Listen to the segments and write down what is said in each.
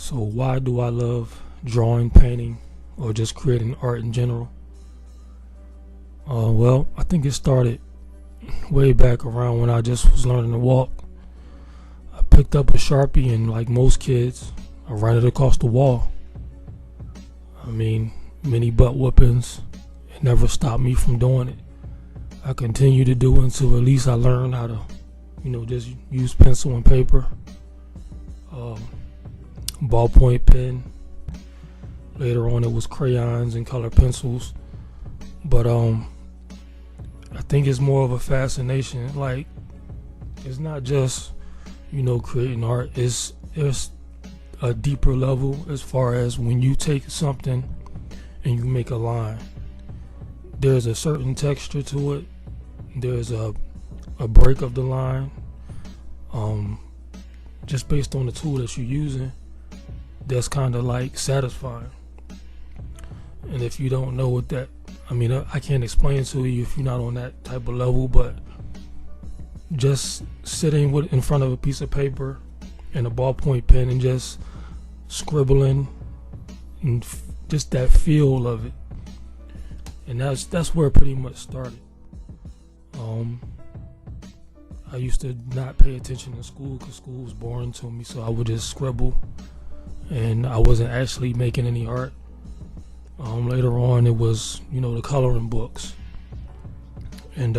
So why do I love drawing, painting, or just creating art in general? Well, I think it started way back around when I just was learning to walk. I picked up a Sharpie and, like most kids, I ran it across the wall. I mean, many butt whoopings. It never stopped me from doing it. I continued to do it until at least I learned how to, just use pencil and paper, ballpoint pen. Later on it was crayons and color pencils. But I think it's more of a fascination. Like, it's not just, creating art. It's a deeper level as far as when you take something and you make a line. There's a certain texture to it. There's a break of the line. Just based on the tool that you're using, that's kind of like satisfying. And if you don't know what that, I can't explain it to you if you're not on that type of level, but just sitting in front of a piece of paper and a ballpoint pen and just scribbling and just that feel of it. And that's where it pretty much started. I used to not pay attention in school because school was boring to me, so I would just scribble and I wasn't actually making any art. Later on it was, the coloring books. And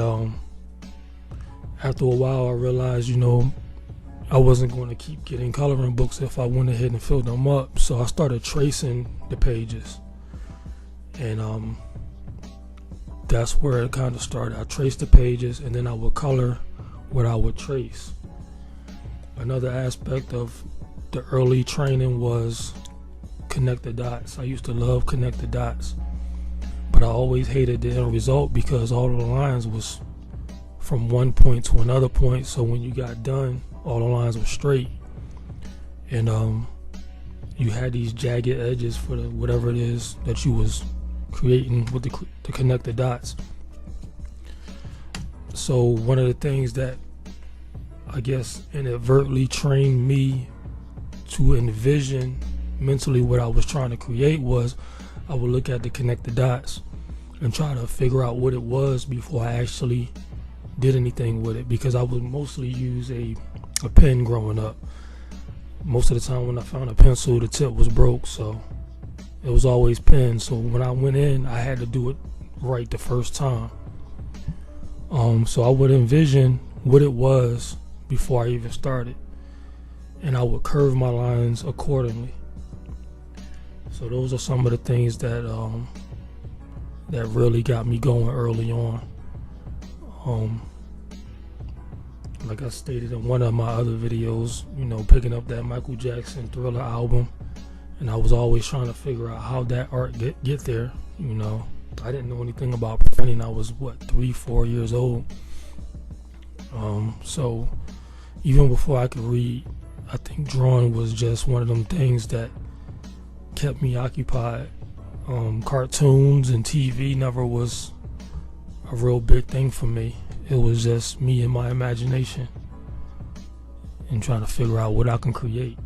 after a while I realized, I wasn't going to keep getting coloring books if I went ahead and filled them up. So I started tracing the pages. And that's where it kind of started. I traced the pages and then I would color what I would trace. Another aspect of the early training was connect the dots. I used to love connect the dots, but I always hated the end result because all of the lines was from one point to another point. So when you got done, all the lines were straight, and you had these jagged edges for whatever it is that you was creating with to connect the dots. So one of the things that I guess inadvertently trained me to envision mentally what I was trying to create was I would look at the connect the dots and try to figure out what it was before I actually did anything with it, because I would mostly use a pen growing up. Most of the time when I found a pencil, the tip was broke, so it was always pen. So when I went in, I had to do it right the first time. So I would envision what it was before I even started, and I would curve my lines accordingly. So those are some of the things that that really got me going early on. Like I stated in one of my other videos, picking up that Michael Jackson Thriller album, and I was always trying to figure out how that art get there. I didn't know anything about printing. I was 3-4 years old. So even before I could read, I think drawing was just one of them things that kept me occupied. Cartoons and TV never was a real big thing for me. It was just me and my imagination and trying to figure out what I can create.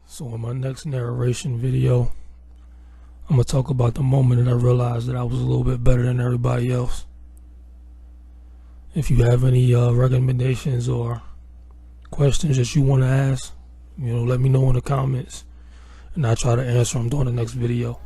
So in my next narration video, I'm going to talk about the moment that I realized that I was a little bit better than everybody else. If you have any recommendations or questions that you want to ask, let me know in the comments, and I'll try to answer them during the next video.